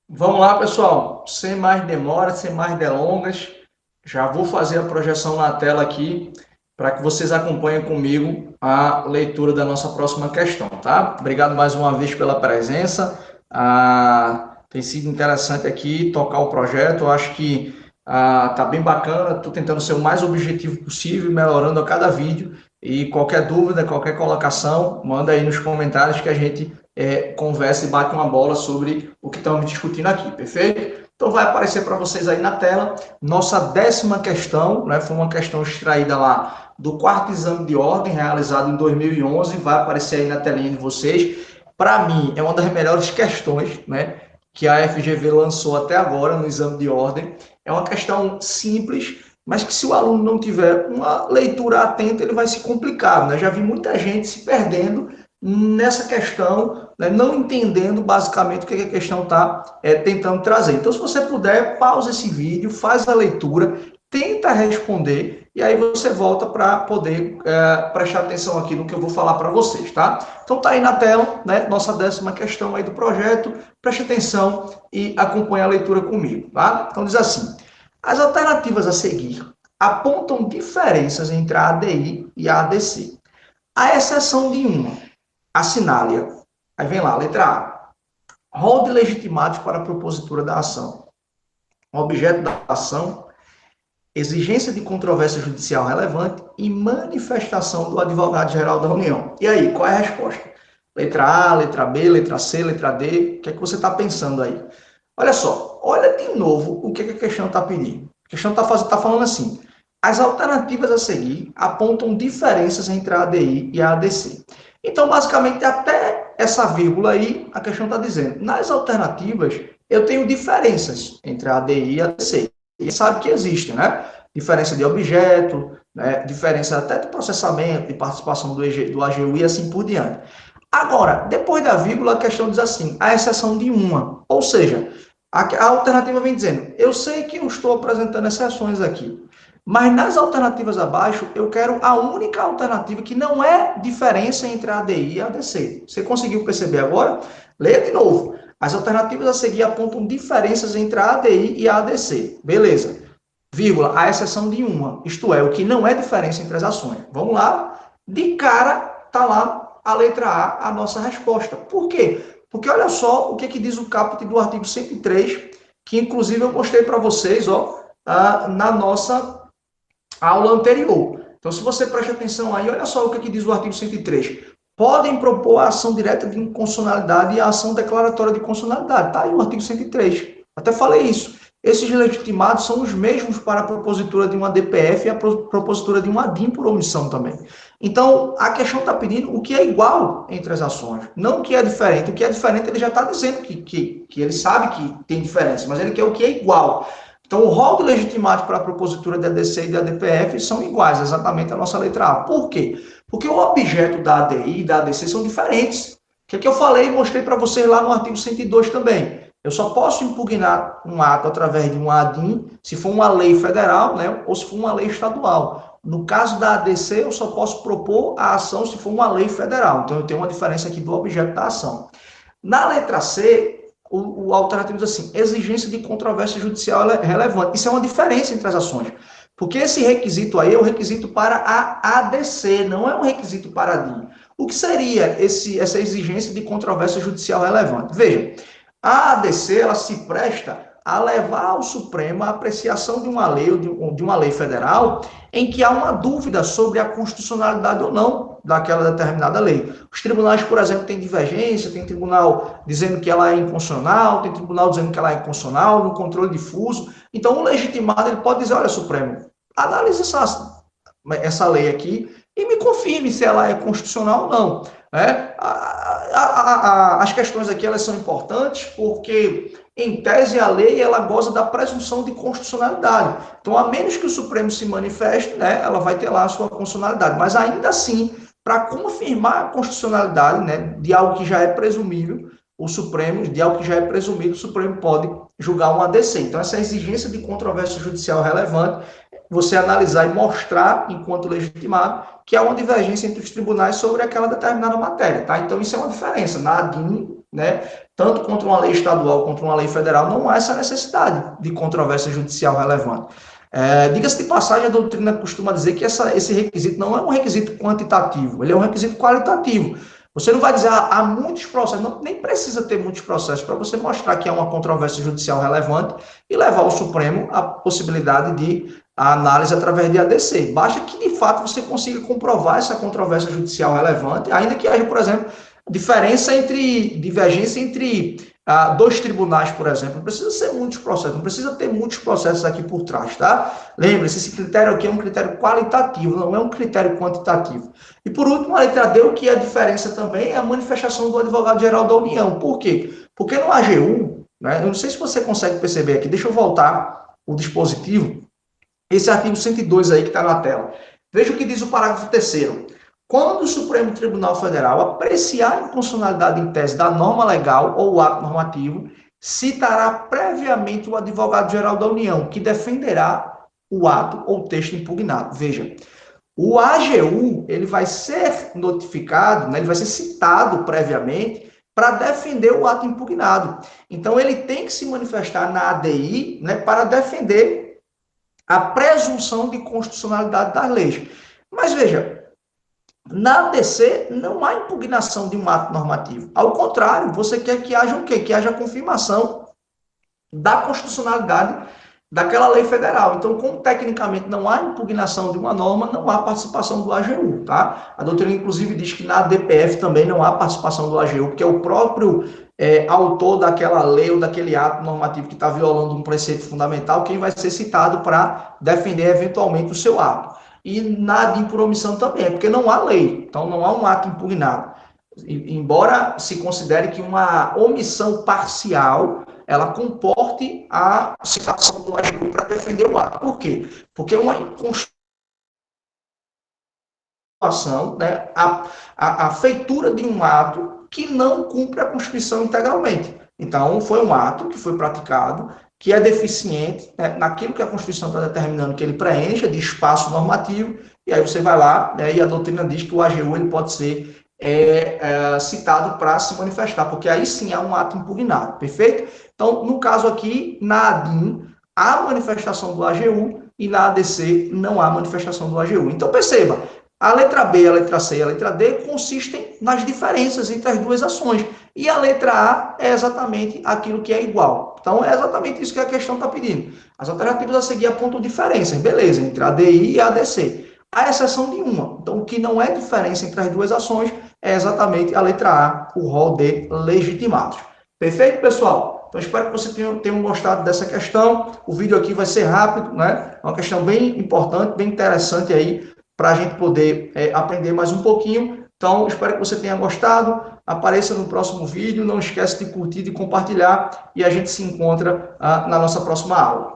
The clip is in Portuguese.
Vamos lá, pessoal. Sem mais demora, sem mais delongas, já vou fazer a projeção na tela aqui para que vocês acompanhem comigo a leitura da nossa próxima questão, tá? Obrigado mais uma vez pela presença. Tem sido interessante aqui tocar o projeto. Eu acho que tá bem bacana. Estou tentando ser o mais objetivo possível, melhorando a cada vídeo. E qualquer dúvida, qualquer colocação, manda aí nos comentários que a gente conversa e bate uma bola sobre o que estamos discutindo aqui, perfeito? Então vai aparecer para vocês aí na tela nossa 10ª questão, né? Foi uma questão extraída lá do quarto exame de ordem, realizado em 2011, vai aparecer aí na telinha de vocês. Para mim, é uma das melhores questões, né, que a FGV lançou até agora no exame de ordem. É uma questão simples, mas que se o aluno não tiver uma leitura atenta, ele vai se complicar, né? Já vi muita gente se perdendo nessa questão, né, não entendendo basicamente o que a questão está tentando trazer. Então, se você puder, pausa esse vídeo, faz a leitura, tenta responder e aí você volta para poder prestar atenção aqui no que eu vou falar para vocês, tá? Então tá aí na tela, né, nossa 10ª questão aí do projeto, preste atenção e acompanhe a leitura comigo, tá? Então diz assim: as alternativas a seguir apontam diferenças entre a ADI e a ADC, à exceção de uma. Assinale-a. Aí vem lá, letra A. Rol de legitimados para a propositura da ação. Objeto da ação, exigência de controvérsia judicial relevante e manifestação do advogado-geral da União. E aí, qual é a resposta? Letra A, letra B, letra C, letra D. O que é que você está pensando aí? Olha só, olha de novo o que a questão está pedindo. A questão está falando assim: as alternativas a seguir apontam diferenças entre a ADI e a ADC. Então, basicamente, até essa vírgula aí, a questão está dizendo: nas alternativas, eu tenho diferenças entre a ADI e a ADC. E sabe que existem, né? Diferença de objeto, né? Diferença até de processamento, de participação do AGU e assim por diante. Agora, depois da vírgula, a questão diz assim: a exceção de uma. Ou seja, a alternativa vem dizendo: eu sei que eu estou apresentando exceções aqui, mas nas alternativas abaixo, eu quero a única alternativa que não é diferença entre a ADI e a ADC. Você conseguiu perceber agora? Leia de novo. As alternativas a seguir apontam diferenças entre a ADI e a ADC. Beleza. Vírgula, a exceção de uma, isto é, o que não é diferença entre as ações. Vamos lá? De cara, está lá a letra A, a nossa resposta. Por quê? Porque olha só o que diz o caput do artigo 103, que inclusive eu mostrei para vocês na nossa aula anterior. Então, se você presta atenção aí, olha só o que diz o artigo 103. Podem propor a ação direta de inconstitucionalidade e a ação declaratória de constitucionalidade. Está aí o artigo 103. Até falei isso. Esses legitimados são os mesmos para a propositura de uma DPF e a propositura de uma ADIM por omissão também. Então, a questão está pedindo o que é igual entre as ações, não o que é diferente. O que é diferente ele já está dizendo que ele sabe que tem diferença, mas ele quer o que é igual. Então, o rol de legitimados para a propositura da ADC e da ADPF são iguais, exatamente a nossa letra A. Por quê? Porque o objeto da ADI e da ADC são diferentes. O que é que eu falei e mostrei para vocês lá no artigo 102 também? Eu só posso impugnar um ato através de um ADIM se for uma lei federal, né, ou se for uma lei estadual. No caso da ADC, eu só posso propor a ação se for uma lei federal. Então, eu tenho uma diferença aqui do objeto da ação. Na letra C, o alternativo diz assim: exigência de controvérsia judicial relevante. Isso é uma diferença entre as ações. Porque esse requisito aí é o requisito para a ADC, não é um requisito para a DIN. O que seria essa exigência de controvérsia judicial relevante? Veja, a ADC ela se presta a levar ao Supremo a apreciação de uma lei ou de uma lei federal em que há uma dúvida sobre a constitucionalidade ou não daquela determinada lei. Os tribunais, por exemplo, têm divergência, tem tribunal dizendo que ela é inconstitucional, tem tribunal dizendo que ela é inconstitucional, no controle difuso. Então, o legitimado ele pode dizer: olha, Supremo, analise essa lei aqui e me confirme se ela é constitucional ou não. As questões aqui elas são importantes porque, em tese, a lei ela goza da presunção de constitucionalidade. Então, a menos que o Supremo se manifeste, né, ela vai ter lá a sua constitucionalidade. Mas, ainda assim, para confirmar a constitucionalidade, né, de algo que já é presumível, o Supremo pode julgar um ADC. Então, essa exigência de controvérsia judicial relevante, você analisar e mostrar, enquanto legitimado, que há uma divergência entre os tribunais sobre aquela determinada matéria, tá? Então, isso é uma diferença. Na ADIM, né, tanto contra uma lei estadual quanto uma lei federal, não há essa necessidade de controvérsia judicial relevante. Diga-se de passagem, a doutrina costuma dizer que esse requisito não é um requisito quantitativo, ele é um requisito qualitativo. Você não vai dizer, há muitos processos, não, nem precisa ter muitos processos para você mostrar que há uma controvérsia judicial relevante e levar ao Supremo a possibilidade de análise através de ADC. Basta que, de fato, você consiga comprovar essa controvérsia judicial relevante, ainda que haja, por exemplo, divergência entre dois tribunais, por exemplo. Não precisa ser muitos processos, não precisa ter muitos processos aqui por trás, tá? Lembre-se, esse critério aqui é um critério qualitativo, não é um critério quantitativo. E por último, a letra D, o que é a diferença também é a manifestação do advogado-geral da União. Por quê? Porque no AGU, né, eu não sei se você consegue perceber aqui, deixa eu voltar o dispositivo, esse artigo 102 aí que está na tela. Veja o que diz o parágrafo 3º. Quando o Supremo Tribunal Federal apreciar a inconstitucionalidade em tese da norma legal ou ato normativo, citará previamente o advogado-geral da União, que defenderá o ato ou texto impugnado. Veja, o AGU, ele vai ser notificado, né, ele vai ser citado previamente para defender o ato impugnado. Então, ele tem que se manifestar na ADI, né, para defender a presunção de constitucionalidade das leis. Mas veja, na ADC não há impugnação de um ato normativo. Ao contrário, você quer que haja o quê? Que haja a confirmação da constitucionalidade daquela lei federal. Então, como tecnicamente não há impugnação de uma norma, não há participação do AGU, tá? A doutrina, inclusive, diz que na DPF também não há participação do AGU, porque é o próprio autor daquela lei ou daquele ato normativo que está violando um preceito fundamental, quem vai ser citado para defender eventualmente o seu ato. E na ADIM por omissão também, porque não há lei, então não há um ato impugnado. Embora se considere que uma omissão parcial ela comporte a citação do AGU para defender o ato. Por quê? Porque uma inconstitucionalidade, né, a feitura de um ato que não cumpre a Constituição integralmente. Então, foi um ato que foi praticado, que é deficiente, né, naquilo que a Constituição está determinando que ele preencha de espaço normativo, e aí você vai lá, né, e a doutrina diz que o AGU ele pode ser citado para se manifestar, porque aí sim há um ato impugnado, perfeito? Então, no caso aqui, na ADIM, há manifestação do AGU e na ADC não há manifestação do AGU. Então, perceba, a letra B, a letra C e a letra D consistem nas diferenças entre as duas ações. E a letra A é exatamente aquilo que é igual. Então, é exatamente isso que a questão está pedindo. As alternativas a seguir apontam diferenças, beleza, entre a DI e a ADC. A exceção de uma. Então, o que não é diferença entre as duas ações é exatamente a letra A, o rol de legitimados. Perfeito, pessoal? Então, espero que vocês tenham gostado dessa questão. O vídeo aqui vai ser rápido, né? É uma questão bem importante, bem interessante aí, para a gente poder aprender mais um pouquinho. Então, espero que você tenha gostado. Apareça no próximo vídeo. Não esquece de curtir e de compartilhar. E a gente se encontra na nossa próxima aula.